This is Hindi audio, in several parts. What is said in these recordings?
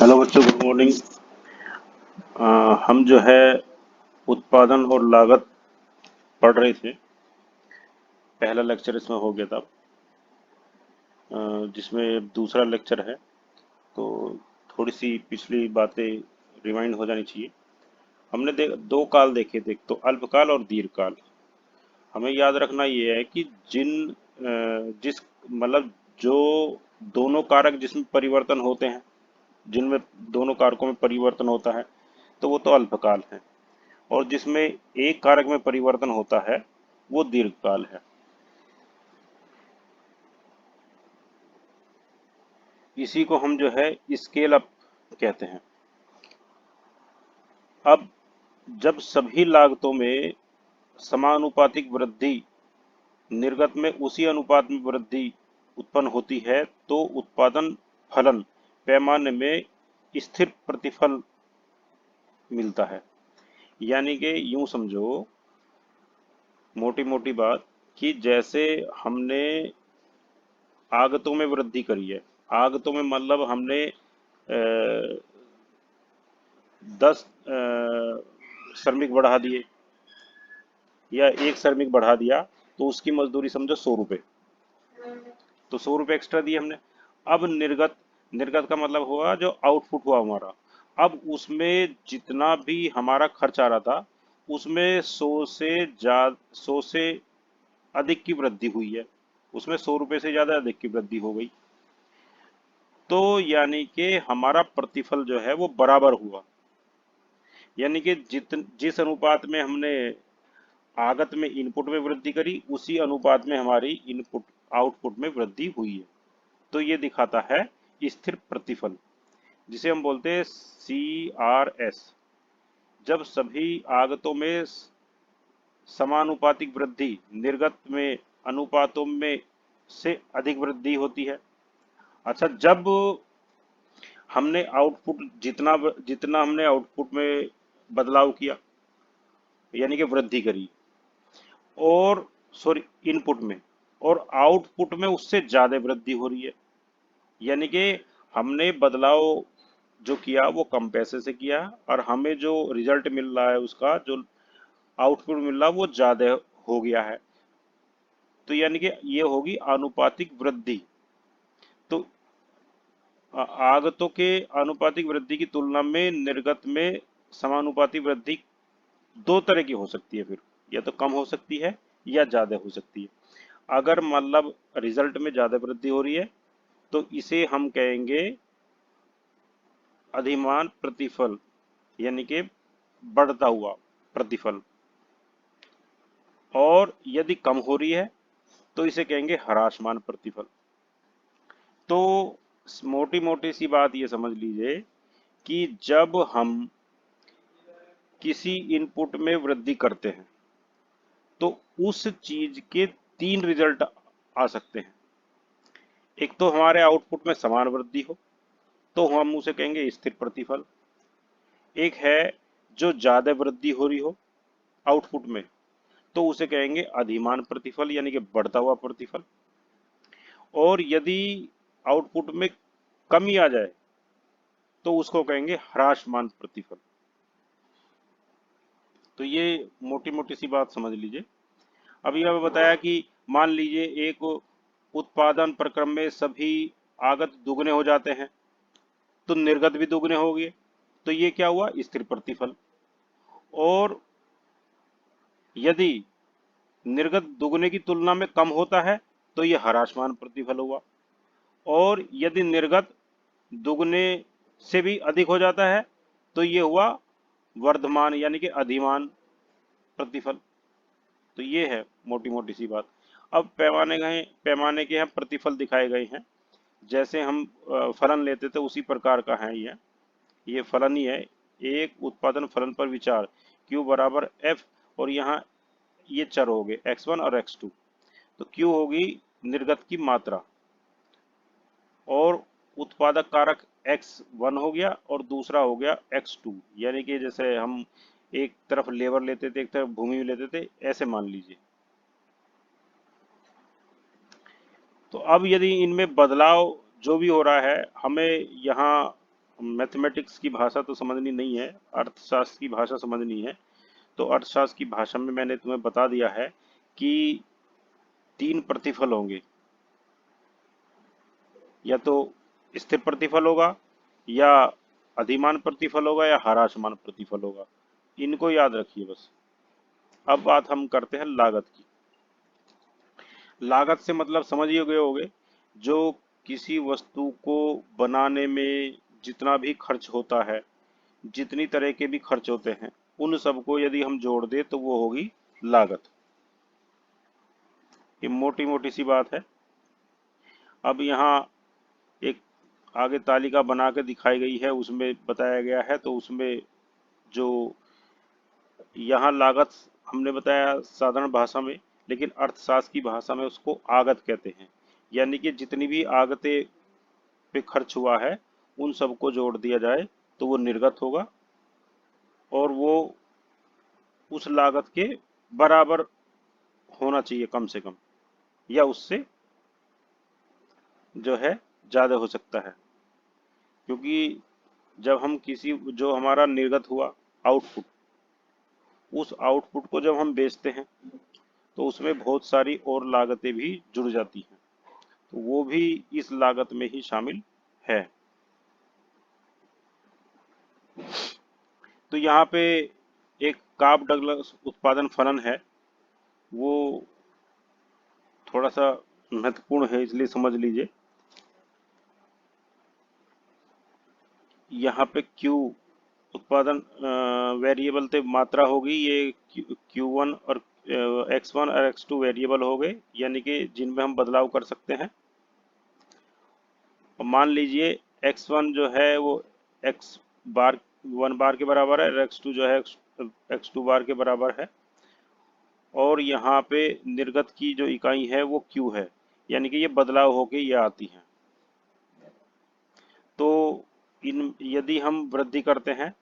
हेलो बच्चों, गुड मॉर्निंग। हम जो है उत्पादन और लागत पढ़ रहे थे। पहला लेक्चर इसमें हो गया था, जिसमें दूसरा लेक्चर है। तो थोड़ी सी पिछली बातें रिवाइंड हो जानी चाहिए। हमने दो काल देखे थे, एक तो अल्पकाल और दीर्घकाल। हमें याद रखना ये है कि जिस मतलब जो दोनों कारक जिसमें परिवर्तन होते हैं, जिनमें दोनों कारकों में परिवर्तन होता है, तो वो तो अल्पकाल है। और जिसमें एक कारक में परिवर्तन होता है, वो दीर्घकाल है। इसी को हम जो है स्केल अप कहते हैं। अब जब सभी लागतों में समानुपातिक वृद्धि, निर्गत में उसी अनुपात में वृद्धि उत्पन्न होती है, तो उत्पादन फलन पैमाने में स्थिर प्रतिफल मिलता है। यानी कि यूं समझो, मोटी मोटी बात, कि जैसे हमने आगतों में वृद्धि करी है। आगतों में मतलब हमने 10 श्रमिक बढ़ा दिए या एक श्रमिक बढ़ा दिया, तो उसकी मजदूरी समझो 100 रुपये। तो 100 रुपये एक्स्ट्रा दिए हमने। अब निर्गत, निर्गत का मतलब हुआ जो आउटपुट हुआ हमारा। अब उसमें जितना भी हमारा खर्च आ रहा था, उसमें 100 से अधिक की वृद्धि हुई है। उसमें 100 रुपये से ज्यादा अधिक की वृद्धि हो गई। तो यानी कि हमारा प्रतिफल जो है वो बराबर हुआ। यानी कि जिस अनुपात में हमने आगत में इनपुट में वृद्धि करी, उसी अनुपात में हमारी इनपुट आउटपुट में वृद्धि हुई है। तो ये दिखाता है स्थिर प्रतिफल, जिसे हम बोलते हैं CRS। जब सभी आगतों में समानुपातिक वृद्धि, निर्गत में अनुपातों में से अधिक वृद्धि होती है। अच्छा, जब हमने आउटपुट जितना जितना हमने आउटपुट में बदलाव किया, यानी कि वृद्धि करी, और सॉरी इनपुट में, और आउटपुट में उससे ज्यादा वृद्धि हो रही है, यानी कि हमने बदलाव जो किया वो कम पैसे से किया, और हमें जो रिजल्ट मिल रहा है, उसका जो आउटपुट मिल रहा है वो ज्यादा हो गया है। तो यानी कि ये होगी आनुपातिक वृद्धि। तो आगतों के आनुपातिक वृद्धि की तुलना में निर्गत में समानुपातिक वृद्धि दो तरह की हो सकती है। फिर या तो कम हो सकती है या ज्यादा हो सकती है। अगर मतलब रिजल्ट में ज्यादा वृद्धि हो रही है, तो इसे हम कहेंगे अधिमान प्रतिफल, यानी कि बढ़ता हुआ प्रतिफल। और यदि कम हो रही है, तो इसे कहेंगे ह्रासमान प्रतिफल। तो मोटी मोटी सी बात ये समझ लीजिए कि जब हम किसी इनपुट में वृद्धि करते हैं, तो उस चीज के तीन रिजल्ट आ सकते हैं। एक तो हमारे आउटपुट में समान वृद्धि हो, तो हम उसे कहेंगे स्थिर प्रतिफल। एक है जो ज्यादा वृद्धि हो रही हो आउटपुट में, तो उसे कहेंगे अधिमान प्रतिफल, यानी कि बढ़ता हुआ प्रतिफल। और यदि आउटपुट में कमी आ जाए, तो उसको कहेंगे ह्रासमान प्रतिफल। तो ये मोटी मोटी सी बात समझ लीजिए। अभी हमें बताया कि मान लीजिए एक उत्पादन प्रक्रम में सभी आगत दुगने हो जाते हैं, तो निर्गत भी दुगने हो गए। तो ये क्या हुआ? स्थिर प्रतिफल। और यदि निर्गत दुगने की तुलना में कम होता है, तो ये ह्रासमान प्रतिफल हुआ। और यदि निर्गत दुगने से भी अधिक हो जाता है, तो ये हुआ वर्धमान, यानी कि अधिमान प्रतिफल। तो ये है मोटी मोटी सी बात। अब पैमाने के यहाँ प्रतिफल दिखाए गए हैं। जैसे हम फलन लेते थे, उसी प्रकार का है ये फलन ही है। एक उत्पादन फलन पर विचार, Q बराबर F। और यहाँ ये चर हो गए x1 और x2। तो Q होगी निर्गत की मात्रा, और उत्पादक कारक x1 हो गया, और दूसरा हो गया x2। यानी कि जैसे हम एक तरफ लेबर लेते थे, एक तरफ भूमि लेते थे, ऐसे मान लीजिए। तो अब यदि इनमें बदलाव जो भी हो रहा है, हमें यहाँ मैथमेटिक्स की भाषा तो समझनी नहीं है, अर्थशास्त्र की भाषा समझनी है। तो अर्थशास्त्र की भाषा में मैंने तुम्हें बता दिया है कि तीन प्रतिफल होंगे, या तो स्थिर प्रतिफल होगा, या अधिमान प्रतिफल होगा, या हरासमान प्रतिफल होगा। इनको याद रखिए बस। अब बात हम करते हैं लागत की। लागत से मतलब समझ ही गए होगे, जो किसी वस्तु को बनाने में जितना भी खर्च होता है, जितनी तरह के भी खर्च होते हैं, उन सबको यदि हम जोड़ दें तो वो होगी लागत। ये मोटी मोटी सी बात है। अब यहाँ एक आगे तालिका बना के दिखाई गई है, उसमें बताया गया है। तो उसमें जो यहाँ लागत हमने बताया साधारण भाषा में, लेकिन अर्थशास्त्र की भाषा में उसको आगत कहते हैं। यानी कि जितनी भी आगतें पे खर्च हुआ है, उन सबको जोड़ दिया जाए तो वो निर्गत होगा, और वो उस लागत के बराबर होना चाहिए कम से कम, या उससे जो है ज्यादा हो सकता है। क्योंकि जब हम किसी जो हमारा निर्गत हुआ आउटपुट, उस आउटपुट को जब हम बेचते हैं तो उसमें बहुत सारी और लागतें भी जुड़ जाती हैं, तो वो भी इस लागत में ही शामिल है। तो यहाँ पे एक काब डगलस उत्पादन फलन है, वो थोड़ा सा महत्वपूर्ण है, इसलिए समझ लीजिए। यहाँ पे क्यू उत्पादन वेरिएबल ते मात्रा होगी, ये Q1 और X1 और X2 वेरिएबल हो गए, यानी कि जिनमें हम बदलाव कर सकते हैं। और मान लीजिए X1 जो है वो X बार 1 बार के बराबर है, और X2 जो है X2 बार के बराबर है। और यहाँ पे निर्गत की जो इकाई है वो Q है, यानी कि ये बदलाव होके ये आती है। तो इन यदि हम वृद्धि करते हैं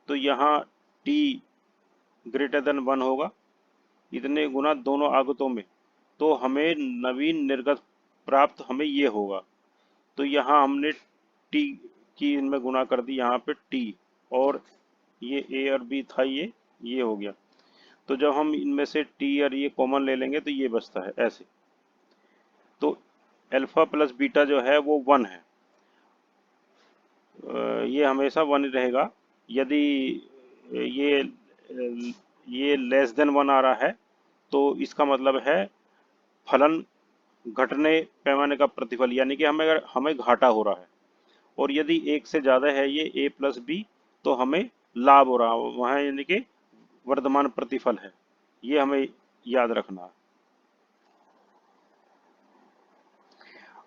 तो यहाँ T ग्रेटर देन 1 होगा, इतने गुना दोनों आगतों में, तो हमें नवीन निर्गत प्राप्त हमें ये होगा। तो यहाँ हमने टी की इनमें गुणा कर दी, यहाँ पे टी, और ये ए और बी था, ये हो गया। तो जब हम इनमें से टी और ये कॉमन ले लेंगे तो ये बचता है ऐसे। तो अल्फा प्लस बीटा जो है वो 1 है, ये हमेशा 1 रहेगा। यदि ये ये लेस देन 1 आ रहा है तो इसका मतलब है फलन घटने पैमाने का प्रतिफल, यानी कि हमें अगर हमें घाटा हो रहा है। और यदि एक से ज्यादा है ये ए प्लस बी, तो हमें लाभ हो रहा है वहां, यानी कि वर्तमान प्रतिफल है। ये हमें याद रखना है।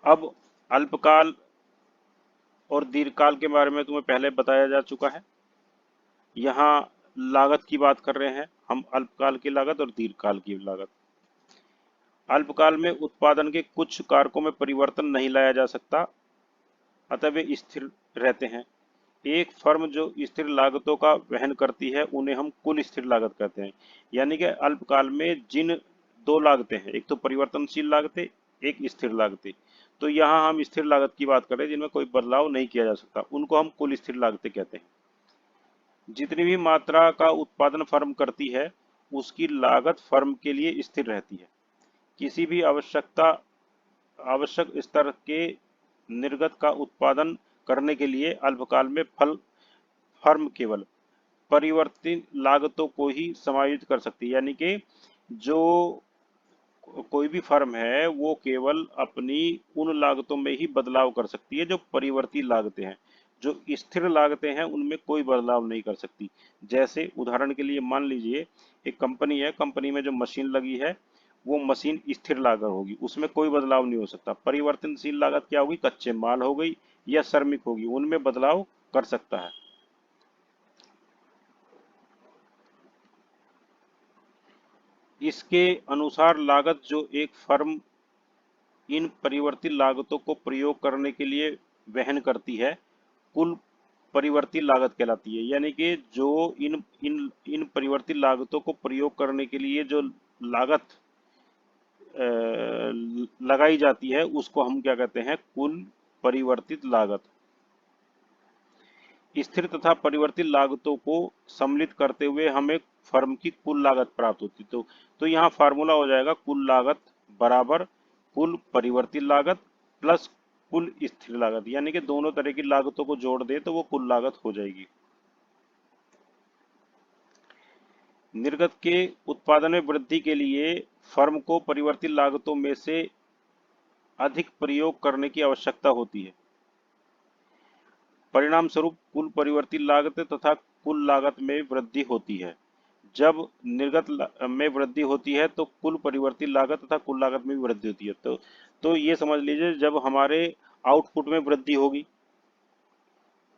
अब अल्पकाल और दीर्घकाल के बारे में तुम्हें पहले बताया जा चुका है। यहाँ लागत की बात कर रहे हैं हम, अल्पकाल की लागत और दीर्घकाल की लागत। अल्पकाल में उत्पादन के कुछ कारकों में परिवर्तन नहीं लाया जा सकता, अतः वे स्थिर रहते हैं। एक फर्म जो स्थिर लागतों का वहन करती है उन्हें हम कुल स्थिर लागत कहते हैं। यानी कि अल्पकाल में जिन दो लागतें हैं, एक तो परिवर्तनशील लागतें, एक स्थिर लागतें। तो यहाँ हम स्थिर लागत की बात कर रहे हैं जिनमें कोई बदलाव नहीं किया जा सकता, उनको हम कुल स्थिर लागतें कहते हैं। जितनी भी मात्रा का उत्पादन फर्म करती है उसकी लागत फर्म के लिए स्थिर रहती है। किसी भी आवश्यक स्तर के निर्गत का उत्पादन करने के लिए अल्पकाल में फर्म केवल परिवर्तित लागतों को ही समायोजित कर सकती है। यानी कि जो कोई भी फर्म है वो केवल अपनी उन लागतों में ही बदलाव कर सकती है जो परिवर्ती लागतें हैं। जो स्थिर लागतें हैं उनमें कोई बदलाव नहीं कर सकती। जैसे उदाहरण के लिए मान लीजिए एक कंपनी है, कंपनी में जो मशीन लगी है वो मशीन स्थिर लागत होगी, उसमें कोई बदलाव नहीं हो सकता। परिवर्तनशील लागत क्या होगी? कच्चे माल हो गई या श्रमिक होगी, उनमें बदलाव कर सकता है। इसके अनुसार लागत जो एक फर्म इन परिवर्ती लागतों को प्रयोग करने के लिए वहन करती है, कुल परिवर्ती लागत कहलाती है। यानी कि जो इन इन इन परिवर्ती लागतों को प्रयोग करने के लिए जो लागत लगाई जाती है उसको हम क्या कहते हैं? कुल परिवर्तित लागत। स्थिर तथा परिवर्तित लागतों को सम्मिलित करते हुए हमें फर्म की कुल लागत प्राप्त होती। तो यहाँ फार्मूला हो जाएगा कुल लागत बराबर कुल परिवर्तित लागत प्लस कुल स्थिर लागत, यानी कि दोनों तरह की लागतों को जोड़ दे तो वो कुल लागत हो जाएगी। निर्गत के उत्पादन में वृद्धि के लिए फर्म को परिवर्तित लागतों में से अधिक प्रयोग करने की आवश्यकता होती है। परिणाम स्वरूप कुल परिवर्तित लागत तथा कुल लागत में वृद्धि होती है। जब में वृद्धि होती है तो कुल परिवर्तित लागत तथा कुल लागत में भी वृद्धि होती है। तो ये समझ लीजिए, जब हमारे आउटपुट में वृद्धि होगी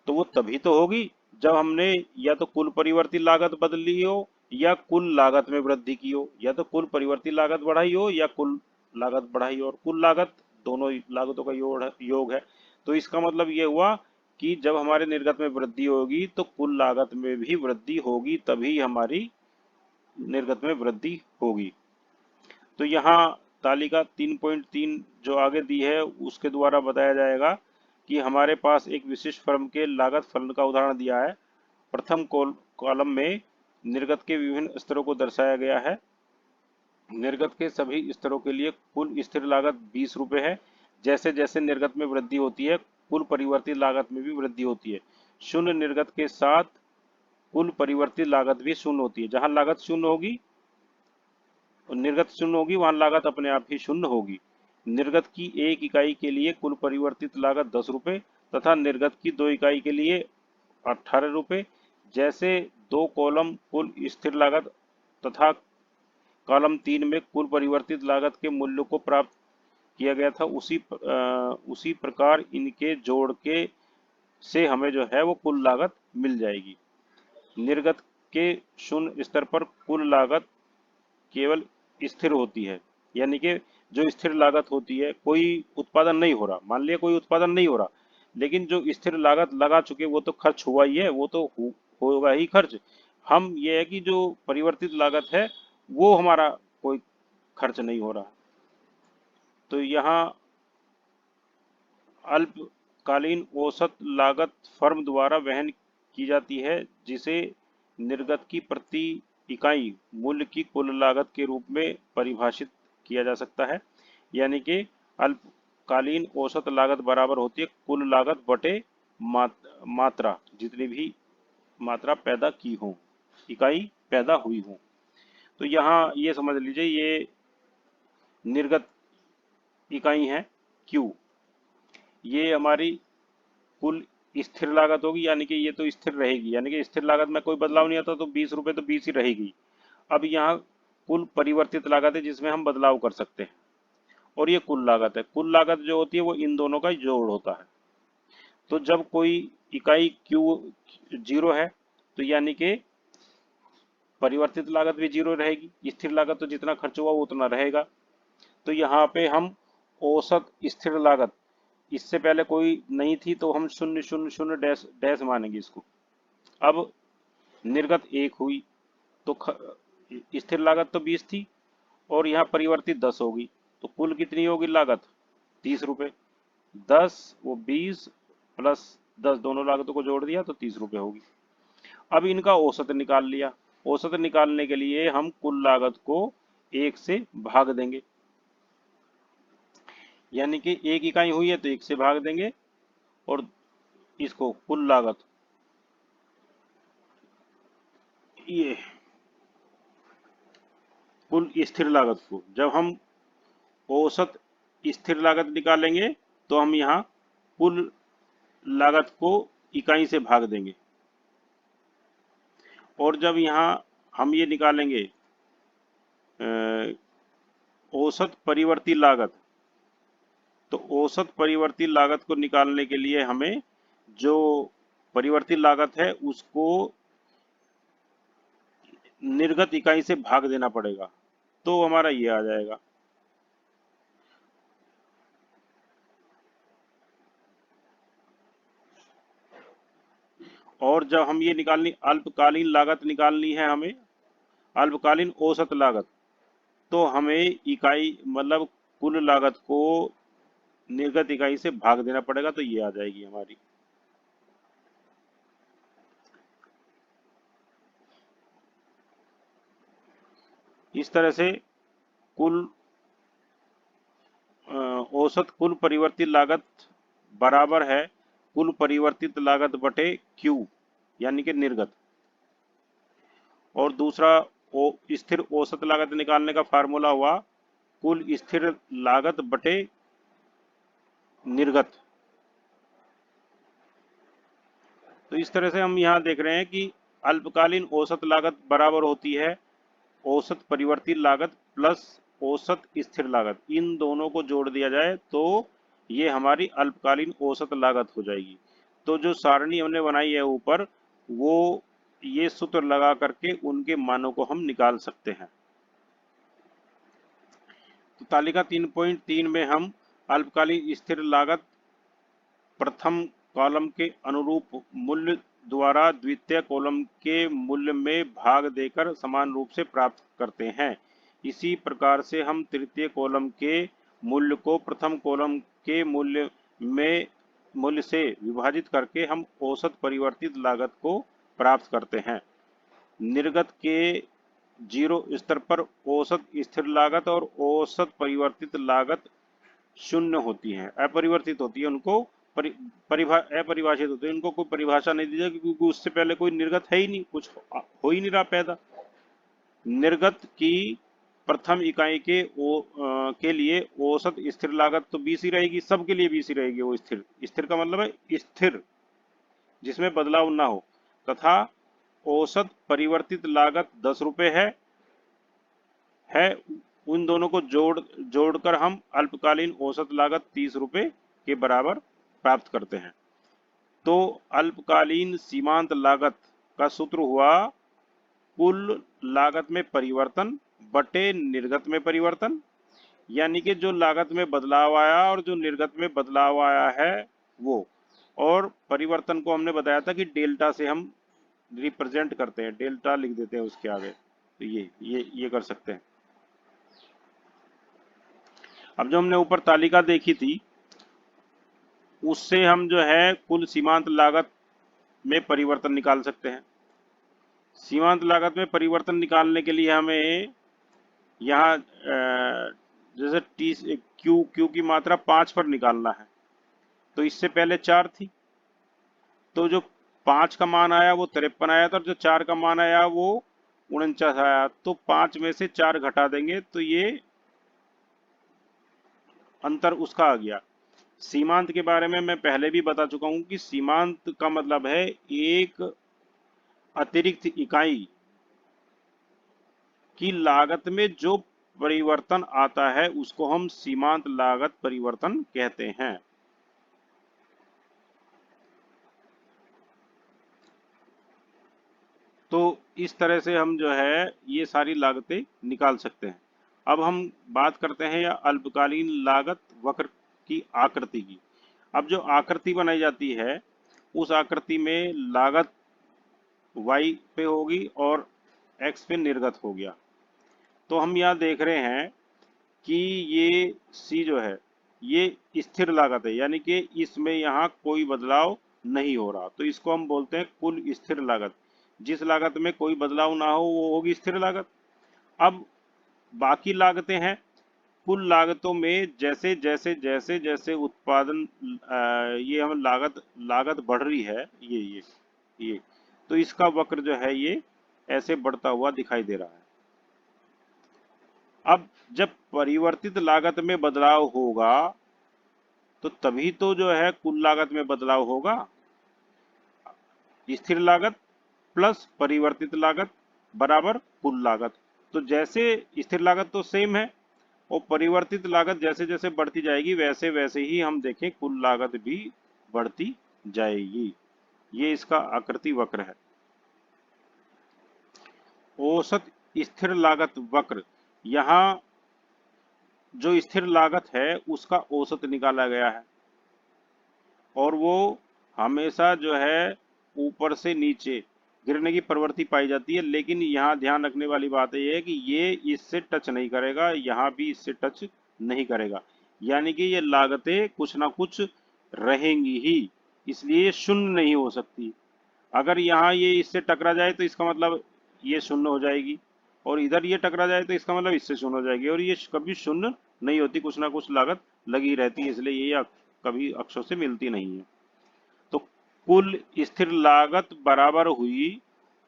तो वो तभी तो होगी जब हमने या तो कुल परिवर्तित लागत बदली हो या कुल लागत में वृद्धि की हो, या तो कुल परिवर्तित लागत बढ़ाई हो या कुल लागत बढ़ाई हो, और कुल लागत दोनों लागतों का योग है। तो इसका मतलब ये हुआ कि जब हमारे निर्गत में वृद्धि होगी तो कुल लागत में भी वृद्धि होगी, तभी हमारी निर्गत में वृद्धि होगी। तो यहाँ तालिका 3.3 जो आगे दी है उसके द्वारा बताया जाएगा कि हमारे पास एक विशिष्ट फर्म के लागत फलन का उदाहरण दिया है। प्रथम कॉलम में निर्गत के विभिन्न स्तरों को दर्शाया गया है। निर्गत के सभी स्तरों के लिए कुल स्थिर लागत 20 रुपये है। जैसे जैसे निर्गत में वृद्धि होती है कुल परिवर्तित लागत में भी वृद्धि होती है। शून्य निर्गत के साथ कुल परिवर्तित लागत भी शून्य होती है। जहां लागत शून्य होगी और निर्गत शून्य होगी वहां लागत अपने आप ही शून्य होगी। निर्गत की 1 इकाई के लिए कुल परिवर्तित लागत 10 रुपये तथा निर्गत की 2 इकाई के लिए 18 रुपये। जैसे दो कॉलम कुल स्थिर लागत तथा कॉलम 3 में कुल परिवर्तित लागत के मूल्य को प्राप्त किया गया था, उसी प्रकार इनके जोड़ के से हमें जो है वो कुल लागत मिल जाएगी। निर्गत के शून्य स्तर पर कुल लागत केवल स्थिर होती है, यानी कि जो स्थिर लागत होती है, कोई उत्पादन नहीं हो रहा, मान लिया कोई उत्पादन नहीं हो रहा, लेकिन जो स्थिर लागत लगा चुके वो तो खर्च हुआ ही है, वो तो होगा ही खर्च। हम ये है कि जो परिवर्तित लागत है वो हमारा कोई खर्च नहीं हो रहा। तो यहाँ अल्पकालीन औसत लागत फर्म द्वारा वहन की जाती है, जिसे निर्गत की प्रति इकाई मूल्य की कुल लागत के रूप में परिभाषित किया जा सकता है। यानी कि अल्पकालीन औसत लागत बराबर होती है कुल लागत बटे मात्रा, जितनी भी मात्रा पैदा की हो, इकाई पैदा हुई हो। तो यहाँ ये समझ लीजिए ये निर्गत इकाई है Q, ये हमारी कुल स्थिर लागत होगी, यानी कि ये तो स्थिर रहेगी, यानी कि स्थिर लागत में कोई बदलाव नहीं आता, तो 20 रुपये तो 20 ही रहेगी। अब यहाँ कुल परिवर्तित लागत है जिसमें हम बदलाव कर सकते हैं, और ये कुल लागत है। कुल लागत जो होती है वो इन दोनों का जोड़ होता है। तो जब कोई इकाई Q 0 है तो यानी कि परिवर्तित लागत भी 0 रहेगी, स्थिर लागत तो जितना खर्च हुआ वो उतना रहेगा। तो यहाँ पे हम औसत स्थिर लागत, इससे पहले कोई नहीं थी तो हम 0.00 डैश डैश मानेंगे इसको। अब निर्गत 1 हुई तो स्थिर लागत तो 20 थी और यहाँ परिवर्तित 10 होगी, तो कुल कितनी होगी लागत 30 रुपये। 10 वो 20 प्लस 10 दोनों लागतों को जोड़ दिया तो 30 रुपये होगी। अब इनका औसत निकाल लिया। औसत निकालने के लिए हम कुल लागत को 1 से भाग देंगे, यानी कि 1 इकाई हुई है तो 1 से भाग देंगे, और इसको कुल लागत, ये कुल स्थिर लागत को जब हम औसत स्थिर लागत निकालेंगे तो हम यहाँ कुल लागत को इकाई से भाग देंगे, और जब यहाँ हम ये निकालेंगे औसत परिवर्ती लागत, तो औसत परिवर्ती लागत को निकालने के लिए हमें जो परिवर्ती लागत है उसको निर्गत इकाई से भाग देना पड़ेगा, तो हमारा ये आ जाएगा। और जब हम ये अल्पकालीन लागत निकालनी है हमें, अल्पकालीन औसत लागत, तो हमें इकाई मतलब कुल लागत को निर्गत इकाई से भाग देना पड़ेगा, तो ये आ जाएगी हमारी। इस तरह से कुल औसत कुल परिवर्तित लागत बराबर है कुल परिवर्तित लागत बटे Q, यानी कि निर्गत। और दूसरा स्थिर औसत लागत निकालने का फार्मूला हुआ कुल स्थिर लागत बटे निर्गत। तो इस तरह से हम यहाँ देख रहे हैं कि अल्पकालीन औसत लागत बराबर होती है औसत परिवर्तित लागत प्लस औसत स्थिर लागत। इन दोनों को जोड़ दिया जाए तो ये हमारी अल्पकालीन औसत लागत हो जाएगी। तो जो सारणी हमने बनाई है ऊपर, वो ये सूत्र लगा करके उनके मानों को हम निकाल सकते हैं। तो तालिका 3.3 में हम अल्पकालीन स्थिर लागत प्रथम कॉलम के अनुरूप मूल्य द्वारा द्वितीय कॉलम के मूल्य में भाग देकर समान रूप से प्राप्त करते हैं। इसी प्रकार से हम तृतीय कॉलम के मूल्य को प्रथम कॉलम के मूल्य से विभाजित करके हम औसत परिवर्तित लागत को प्राप्त करते हैं। निर्गत के 0 स्तर पर औसत स्थिर लागत और औसत परिवर्तित लागत शून्य होती है, अपरिवर्तित होती है, उनको अपरिभाषित होते हैं, उनको कोई परिभाषा नहीं दी जाएगी क्योंकि उससे पहले कोई निर्गत है ही नहीं, कुछ हो ही नहीं रहा पैदा। निर्गत की प्रथम इकाई के लिए औसत स्थिर लागत तो 20 ही रहेगी, सबके लिए 20 ही रहेगी। वो स्थिर स्थिर का मतलब है स्थिर जिसमें बदलाव ना हो, तथा औसत परिवर्तित लागत 10 रुपए है। उन दोनों को जोड़कर हम अल्पकालीन औसत लागत 30 रुपए के बराबर प्राप्त करते हैं। तो अल्पकालीन सीमांत लागत का सूत्र हुआ कुल लागत में परिवर्तन बटे निर्गत में परिवर्तन, यानी कि जो लागत में बदलाव आया और जो निर्गत में बदलाव आया है वो। और परिवर्तन को हमने बताया था कि डेल्टा से हम रिप्रेजेंट करते हैं, डेल्टा लिख देते हैं उसके आगे। तो ये कर सकते हैं। अब जो हमने ऊपर तालिका देखी थी उससे हम जो है कुल सीमांत लागत में परिवर्तन निकाल सकते हैं। सीमांत लागत में परिवर्तन निकालने के लिए हमें यहाँ जैसे क्यू की मात्रा 5 पर निकालना है, तो इससे पहले 4 थी, तो जो 5 का मान आया वो 53 आया था और जो 4 का मान आया वो 49 आया। तो 5 में से 4 घटा देंगे तो ये अंतर उसका आ गया। सीमांत के बारे में मैं पहले भी बता चुका हूं कि सीमांत का मतलब है एक अतिरिक्त इकाई की लागत में जो परिवर्तन आता है उसको हम सीमांत लागत परिवर्तन कहते हैं। तो इस तरह से हम जो है ये सारी लागतें निकाल सकते हैं। अब हम बात करते हैं या अल्पकालीन लागत वक्र की आकृति की। अब जो आकृति बनाई जाती है उस आकृति में लागत y पे होगी और x पे निर्गत हो गया। तो हम यहाँ देख रहे हैं कि ये C जो है ये स्थिर लागत है, यानी कि इसमें यहाँ कोई बदलाव नहीं हो रहा, तो इसको हम बोलते हैं कुल स्थिर लागत। जिस लागत में कोई बदलाव ना हो वो होगी स्थिर लागत। अब बाकी लागतें हैं, कुल लागतों में जैसे जैसे जैसे जैसे उत्पादन ये हम लागत बढ़ रही है, ये तो इसका वक्र जो है ये ऐसे बढ़ता हुआ दिखाई दे रहा है। अब जब परिवर्तित लागत में बदलाव होगा तो तभी तो जो है कुल लागत में बदलाव होगा। स्थिर लागत प्लस परिवर्तित लागत बराबर कुल लागत। तो जैसे स्थिर लागत तो सेम है और परिवर्तित लागत जैसे जैसे बढ़ती जाएगी वैसे वैसे ही हम देखें कुल लागत भी बढ़ती जाएगी। ये इसका आकृति वक्र है। औसत स्थिर लागत वक्र, यहाँ जो स्थिर लागत है उसका औसत निकाला गया है और वो हमेशा जो है ऊपर से नीचे गिरने की प्रवृत्ति पाई जाती है, लेकिन यहाँ ध्यान रखने वाली बात यह है कि ये इससे टच नहीं करेगा, यहाँ भी इससे टच नहीं करेगा, यानी कि ये लागतें कुछ ना कुछ रहेंगी ही, इसलिए शून्य नहीं हो सकती। अगर यहाँ ये इससे टकरा जाए तो इसका मतलब ये शून्य हो जाएगी, और इधर ये टकरा जाए तो इसका मतलब इससे शून्य हो जाएगी, और ये कभी शून्य नहीं होती, कुछ ना कुछ लागत लगी रहती है, इसलिए ये कभी अक्षों से मिलती नहीं है। तो कुल स्थिर लागत बराबर हुई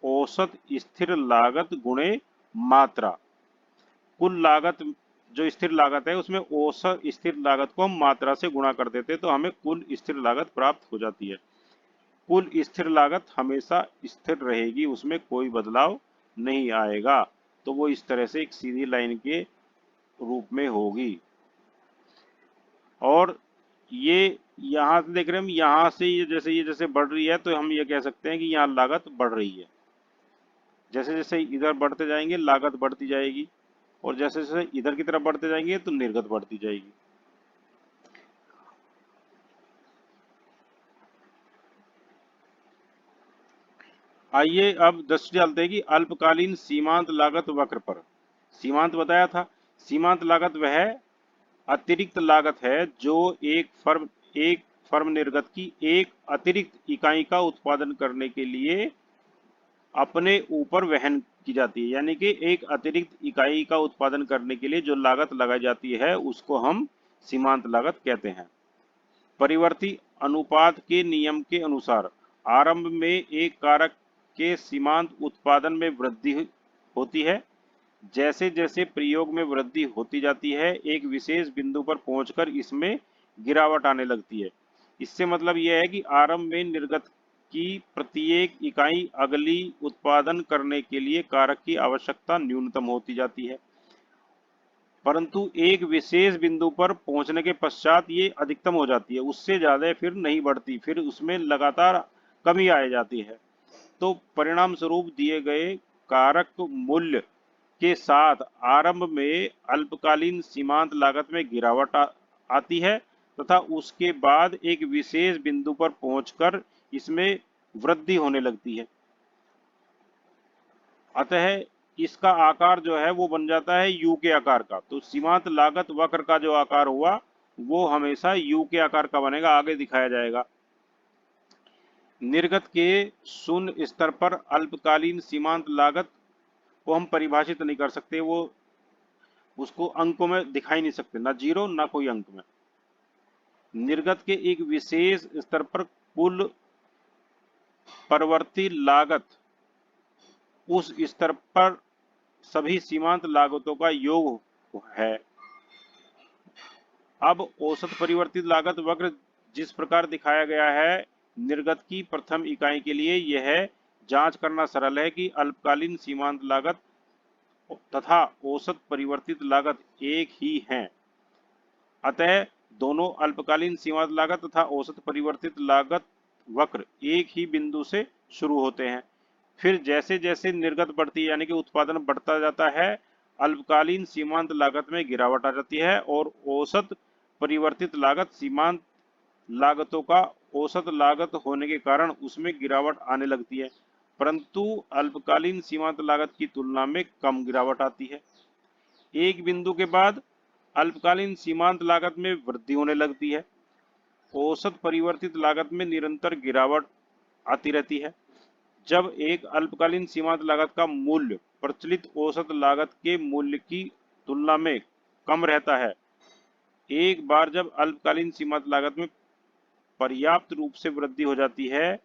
औसत स्थिर लागत गुणे मात्रा। कुल लागत जो स्थिर लागत है उसमें औसत स्थिर लागत को हम मात्रा से गुणा कर देते तो हमें कुल स्थिर लागत प्राप्त हो जाती है। कुल स्थिर लागत हमेशा स्थिर रहेगी, उसमें कोई बदलाव नहीं आएगा, तो वो इस तरह से एक सीधी लाइन के रूप में होगी। और ये यहाँ से देख रहे हैं हम, यहाँ से ये जैसे बढ़ रही है तो हम ये कह सकते हैं कि यहाँ लागत बढ़ रही है। जैसे जैसे इधर बढ़ते जाएंगे लागत बढ़ती जाएगी, और जैसे जैसे इधर की तरफ बढ़ते जाएंगे तो निर्गत बढ़ती जाएगी। आइए अब दृष्टि डालते हैं कि अल्पकालीन सीमांत लागत वक्र पर। सीमांत बताया था, सीमांत लागत वह अतिरिक्त लागत है जो एक फर्म निर्गत की एक अतिरिक्त इकाई का उत्पादन करने के लिए अपने ऊपर वहन की जाती है। यानी कि एक अतिरिक्त इकाई का उत्पादन करने के लिए जो लागत लगाई जाती है उसको हम सीमांत लागत कहते हैं। परिवर्ती अनुपात के नियम के अनुसार आरंभ में एक कारक के सीमांत उत्पादन में वृद्धि होती है। जैसे जैसे प्रयोग में वृद्धि होती जाती है एक विशेष बिंदु पर पहुंचकर इसमें गिरावट आने लगती है। इससे मतलब यह है कि आरंभ में निर्गत की प्रत्येक इकाई अगली उत्पादन करने के लिए कारक की आवश्यकता न्यूनतम होती जाती है, परंतु एक विशेष बिंदु पर पहुंचने के पश्चात ये अधिकतम हो जाती है, उससे ज्यादा फिर नहीं बढ़ती, फिर उसमें लगातार कमी आ जाती है। तो परिणाम स्वरूप दिए गए कारक मूल्य के साथ आरंभ में अल्पकालीन सीमांत लागत में गिरावट आती है तथा उसके बाद एक विशेष बिंदु पर पहुंचकर इसमें वृद्धि होने लगती है। अतः इसका आकार जो है वो बन जाता है यू के आकार का। तो सीमांत लागत वक्र का जो आकार हुआ वो हमेशा यू के आकार का बनेगा, आगे दिखाया जाएगा। निर्गत के शून्य स्तर पर अल्पकालीन सीमांत लागत को हम परिभाषित नहीं कर सकते, वो उसको अंकों में दिखाई नहीं सकते, ना जीरो ना कोई अंक में। निर्गत के एक विशेष स्तर पर कुल परिवर्ती लागत उस स्तर पर सभी सीमांत लागतों का योग है। अब औसत परिवर्तित लागत वक्र जिस प्रकार दिखाया गया है, निर्गत की प्रथम इकाई के लिए यह जांच करना सरल है कि अल्पकालीन सीमांत लागत तथा औसत परिवर्तित लागत एक ही हैं। अतः दोनों अल्पकालीन सीमांत लागत तथा औसत परिवर्तित लागत वक्र एक ही बिंदु से शुरू होते हैं। फिर जैसे जैसे निर्गत बढ़ती है यानी कि उत्पादन बढ़ता जाता है, अल्पकालीन सीमांत लागत में गिरावट आ जाती है और औसत परिवर्तित लागत सीमांत लागतों का औसत लागत होने के कारण उसमें गिरावट आने लगती है, परंतु अल्पकालीन सीमांत लागत की तुलना में कम गिरावट आती है। एक बिंदु के बाद अल्पकालीन सीमांत लागत में वृद्धि होने लगती है। औसत परिवर्तित लागत में निरंतर गिरावट आती रहती है। जब एक अल्पकालीन सीमांत लागत का मूल्य प्रचलित औसत लागत के मूल्य की तुलना में कम रहता है, एक बार जब अल्पकालीन सीमांत लागत में पर्याप्त रूप से वृद्धि हो जाती है,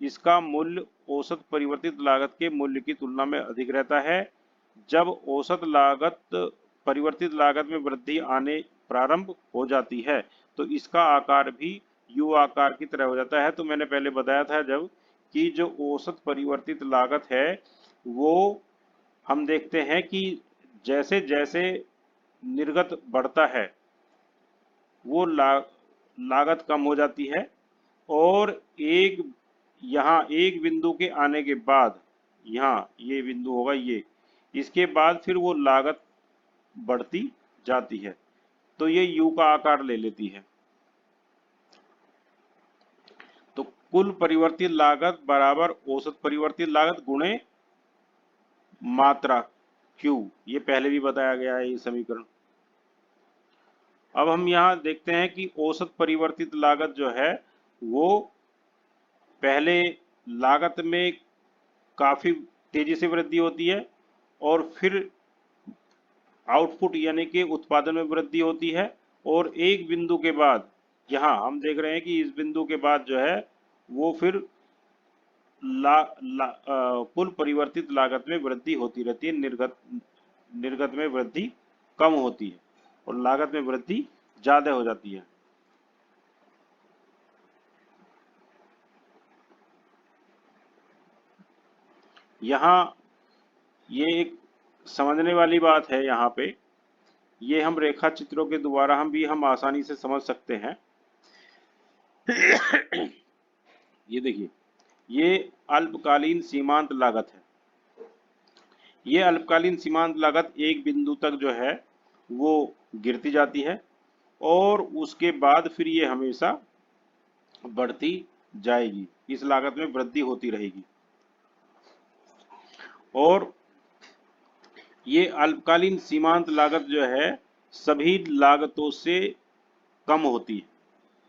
इसका मूल्य औसत परिवर्तित लागत के मूल्य की तुलना में अधिक रहता है। जब औसत लागत परिवर्तित लागत में वृद्धि आने प्रारंभ हो जाती है तो इसका आकार भी यू आकार की तरह हो जाता है। तो मैंने पहले बताया था जब कि जो औसत परिवर्तित लागत है वो हम देखते हैं कि जैसे जैसे निर्गत बढ़ता है वो लागत कम हो जाती है, और यहाँ एक बिंदु के आने के बाद, यहाँ ये बिंदु होगा ये, इसके बाद फिर वो लागत बढ़ती जाती है, तो ये यू का आकार ले लेती है। तो कुल परिवर्तित लागत बराबर औसत परिवर्तित लागत गुणे मात्रा क्यू, ये पहले भी बताया गया है ये समीकरण। अब हम यहाँ देखते हैं कि औसत परिवर्तित लागत जो है वो पहले लागत में काफी तेजी से वृद्धि होती है और फिर आउटपुट यानी कि उत्पादन में वृद्धि होती है, और एक बिंदु के बाद यहाँ हम देख रहे हैं कि इस बिंदु के बाद जो है वो फिर कुल परिवर्तित लागत में वृद्धि होती रहती है, निर्गत में वृद्धि कम होती है और लागत में वृद्धि ज्यादा हो जाती है। यहाँ ये एक समझने वाली बात है, यहाँ पे ये हम रेखा चित्रों के द्वारा हम आसानी से समझ सकते हैं। ये देखिए, ये अल्पकालीन सीमांत लागत है। ये अल्पकालीन सीमांत लागत एक बिंदु तक जो है वो गिरती जाती है और उसके बाद फिर ये हमेशा बढ़ती जाएगी, इस लागत में वृद्धि होती रहेगी। और ये अल्पकालीन सीमांत लागत जो है सभी लागतों से कम होती है,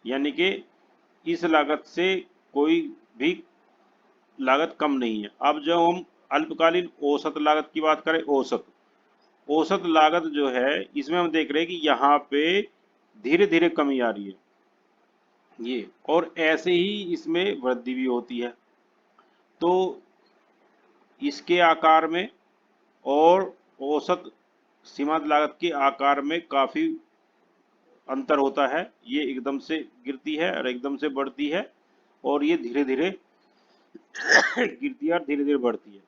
यानी कि इस लागत से कोई भी लागत कम नहीं है। अब जब हम अल्पकालीन औसत लागत की बात करें, औसत लागत जो है इसमें हम देख रहे हैं कि यहाँ पे धीरे धीरे कमी आ रही है ये, और ऐसे ही इसमें वृद्धि भी होती है। तो इसके आकार में और औसत सीमांत लागत के आकार में काफी अंतर होता है। ये एकदम से गिरती है और एकदम से बढ़ती है, और ये धीरे धीरे गिरती है और धीरे धीरे बढ़ती है।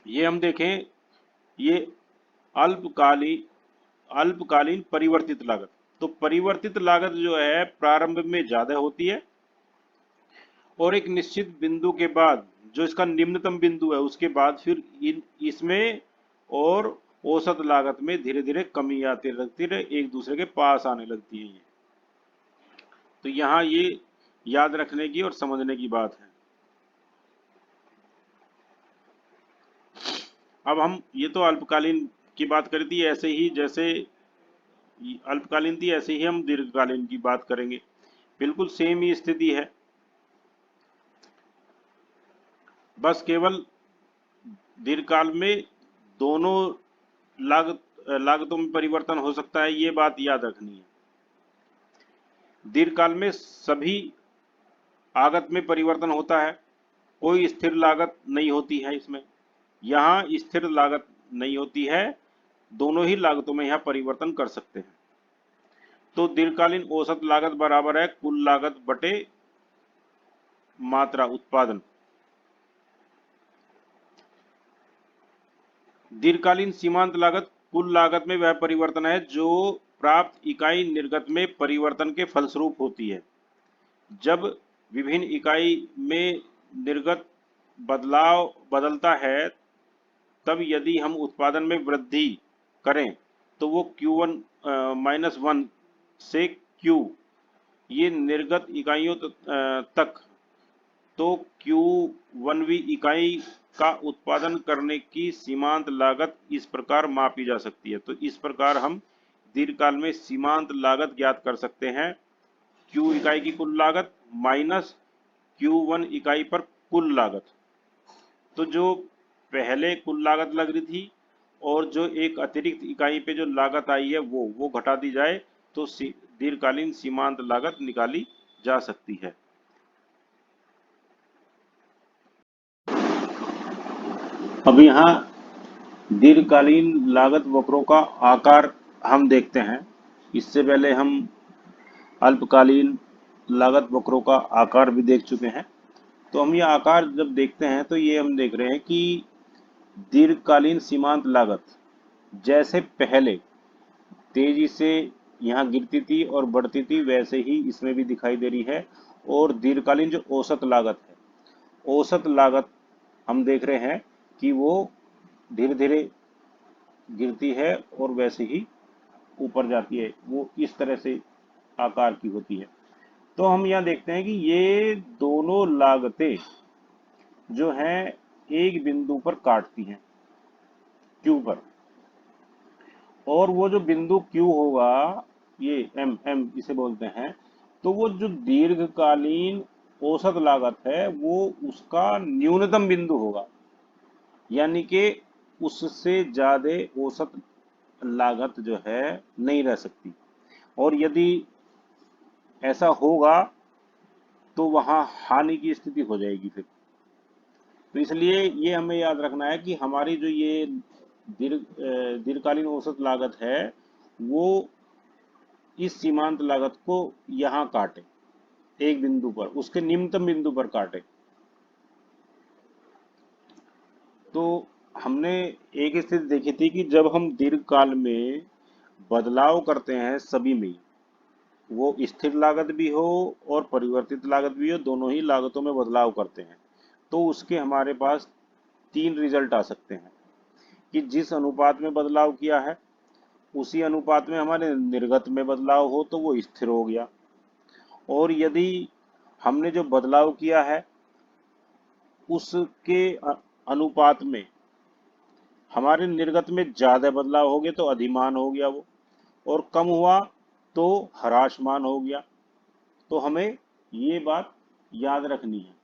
ये हम देखें, ये अल्पकालीन परिवर्तित लागत। तो परिवर्तित लागत जो है प्रारंभ में ज्यादा होती है और एक निश्चित बिंदु के बाद जो इसका निम्नतम बिंदु है उसके बाद फिर इसमें और औसत लागत में धीरे धीरे कमी आती लगती है, एक दूसरे के पास आने लगती है ये। तो यहाँ ये याद रखने की और समझने की बात है। अब हम ये तो अल्पकालीन की बात करी थी, ऐसे ही जैसे अल्पकालीन थी ऐसे ही हम दीर्घकालीन की बात करेंगे। बिल्कुल सेम ही स्थिति है, बस केवल दीर्घकाल में दोनों लागतों में परिवर्तन हो सकता है, ये बात याद रखनी है। दीर्घकाल में सभी आगत में परिवर्तन होता है, कोई स्थिर लागत नहीं होती है इसमें। यहाँ स्थिर लागत नहीं होती है, दोनों ही लागतों में यहाँ परिवर्तन कर सकते हैं। तो दीर्घकालीन औसत लागत बराबर है कुल लागत बटे मात्रा उत्पादन। दीर्घकालीन सीमांत लागत कुल लागत में वह परिवर्तन है जो प्राप्त इकाई निर्गत में परिवर्तन के फलस्वरूप होती है। जब विभिन्न इकाई में निर्गत बदलता है, तब यदि हम उत्पादन में वृद्धि करें तो वो Q1 -1 से Q ये निर्गत इकाइयों तक, तो Q1वीं इकाई का उत्पादन करने की सीमांत लागत इस प्रकार मापी जा सकती है। तो इस प्रकार हम दीर्घकाल में सीमांत लागत ज्ञात कर सकते हैं, Q इकाई की कुल लागत माइनस Q1 इकाई पर कुल लागत। तो जो पहले कुल लागत लग रही थी और जो एक अतिरिक्त इकाई पे जो लागत आई है वो घटा दी जाए तो दीर्घकालीन सीमांत लागत निकाली जा सकती है। अब यहाँ दीर्घकालीन लागत वक्रों का आकार हम देखते हैं। इससे पहले हम अल्पकालीन लागत वक्रों का आकार भी देख चुके हैं। तो हम ये आकार जब देखते हैं तो ये हम देख रहे हैं कि दीर्घकालीन सीमांत लागत जैसे पहले तेजी से यहाँ गिरती थी और बढ़ती थी, वैसे ही इसमें भी दिखाई दे रही है। और दीर्घकालीन जो औसत लागत है, औसत लागत हम देख रहे हैं कि वो धीरे धीरे गिरती है और वैसे ही ऊपर जाती है, वो इस तरह से आकार की होती है। तो हम यहाँ देखते हैं कि ये दोनों लागतें जो हैं एक बिंदु पर काटती हैं, Q पर, और वो जो बिंदु Q होगा ये M इसे बोलते हैं, तो वो जो दीर्घकालीन औसत लागत है वो उसका न्यूनतम बिंदु होगा। यानी कि उससे ज्यादा औसत लागत जो है नहीं रह सकती। और यदि ऐसा होगा तो वहां हानि की स्थिति हो जाएगी फिर। तो इसलिए ये हमें याद रखना है कि हमारी जो ये दीर्घकालीन औसत लागत है वो इस सीमांत लागत को यहाँ काटे, एक बिंदु पर, उसके निम्नतम बिंदु पर काटे। तो हमने एक स्थिति देखी थी कि जब हम दीर्घकाल में बदलाव करते हैं सभी में, वो स्थिर लागत भी हो और परिवर्तित लागत भी हो, दोनों ही लागतों में बदलाव करते हैं, तो उसके हमारे पास तीन रिजल्ट आ सकते हैं कि जिस अनुपात में बदलाव किया है उसी अनुपात में हमारे निर्गत में बदलाव हो तो वो स्थिर हो गया। और यदि हमने जो बदलाव किया है उसके अनुपात में हमारे निर्गत में ज्यादा बदलाव हो गए तो अधिमान हो गया वो, और कम हुआ तो ह्रासमान हो गया। तो हमें ये बात याद रखनी है।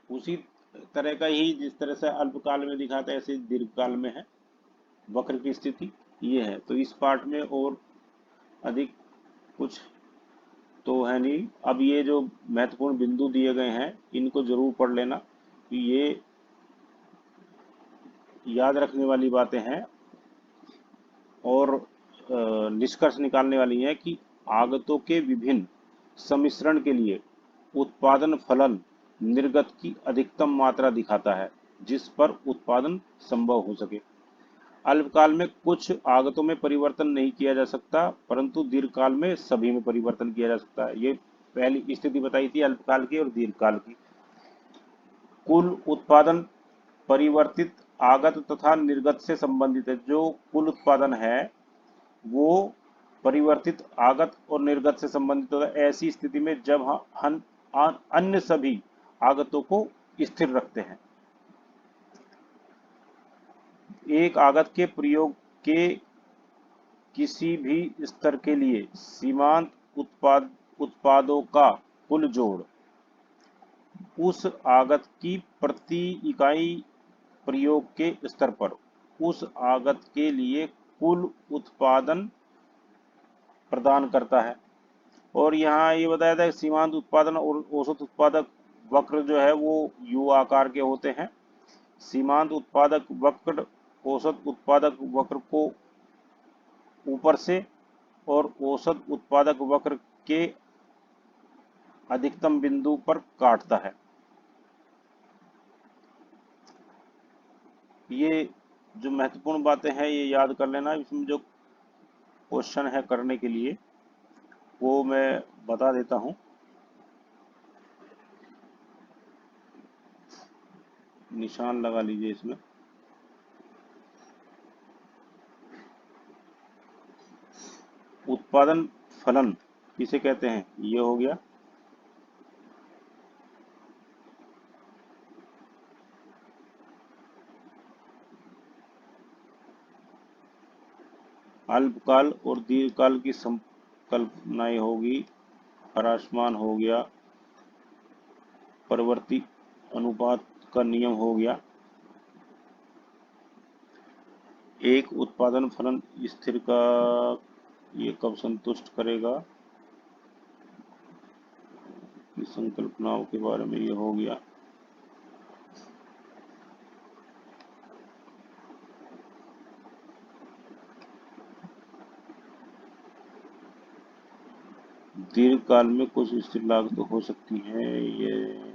उसी तरह का ही जिस तरह से अल्पकाल में दिखाता है ऐसे दीर्घकाल में है वक्र की स्थिति ये है। तो इस पार्ट में और अधिक कुछ तो है नहीं। अब ये जो महत्वपूर्ण बिंदु दिए गए हैं इनको जरूर पढ़ लेना, कि ये याद रखने वाली बातें हैं और निष्कर्ष निकालने वाली हैं कि आगतों के विभिन्न सम्मिश्रण के लिए उत्पादन फलन निर्गत की अधिकतम मात्रा दिखाता है जिस पर उत्पादन संभव हो सके। अल्पकाल में कुछ आगतों में परिवर्तन नहीं किया जा सकता परंतु दीर्घकाल में सभी में परिवर्तन किया जा सकता है। ये पहली स्थिति बताई थी अल्पकाल की और दीर्घकाल की। कुल उत्पादन परिवर्तित आगत तथा निर्गत से संबंधित है। जो कुल उत्पादन है वो परिवर्तित आगत और निर्गत से संबंधित होता है ऐसी स्थिति में जब हम अन्य सभी आगतों को स्थिर रखते हैं। एक आगत के प्रयोग के किसी भी स्तर के लिए सीमांत उत्पादों का कुल जोड़ उस आगत की प्रति इकाई प्रयोग के स्तर पर उस आगत के लिए कुल उत्पादन प्रदान करता है। और यहाँ ये बताया था कि सीमांत उत्पादन और औसत उत्पादक वक्र जो है वो यू आकार के होते हैं। सीमांत उत्पादक वक्र औसत उत्पादक वक्र को ऊपर से और औसत उत्पादक वक्र के अधिकतम बिंदु पर काटता है। ये जो महत्वपूर्ण बातें हैं ये याद कर लेना। इसमें जो क्वेश्चन है करने के लिए वो मैं बता देता हूँ। निशान लगा लीजिए इसमें। उत्पादन फलन किसे कहते हैं, ये हो गया। अल्पकाल और दीर्घकाल की संकल्पनाएं होगी। ह्रासमान हो गया। परिवर्ती अनुपात का नियम हो गया। एक उत्पादन फलन स्थिर का ये कब संतुष्ट करेगा की संकल्पनाओं के बारे में ये हो गया। दीर्घकाल में कुछ स्थिर लागत तो हो सकती है। ये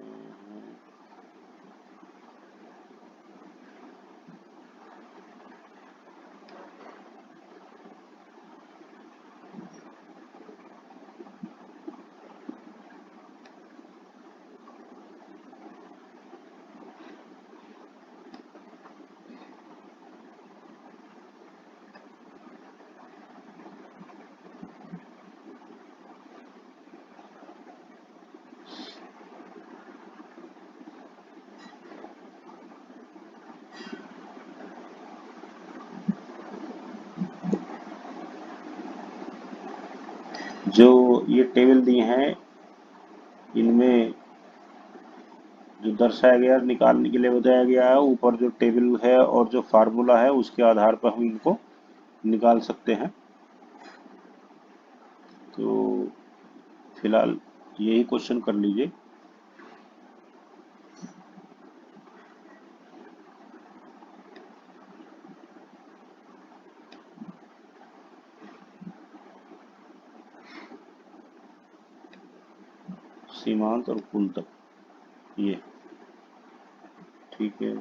जो ये टेबल दिए हैं इनमें जो दर्शाया गया निकालने के लिए बताया गया है, ऊपर जो टेबल है और जो फार्मूला है उसके आधार पर हम इनको निकाल सकते हैं। तो फिलहाल यही क्वेश्चन कर लीजिए। सीमांत और कुंतक, ये ठीक है।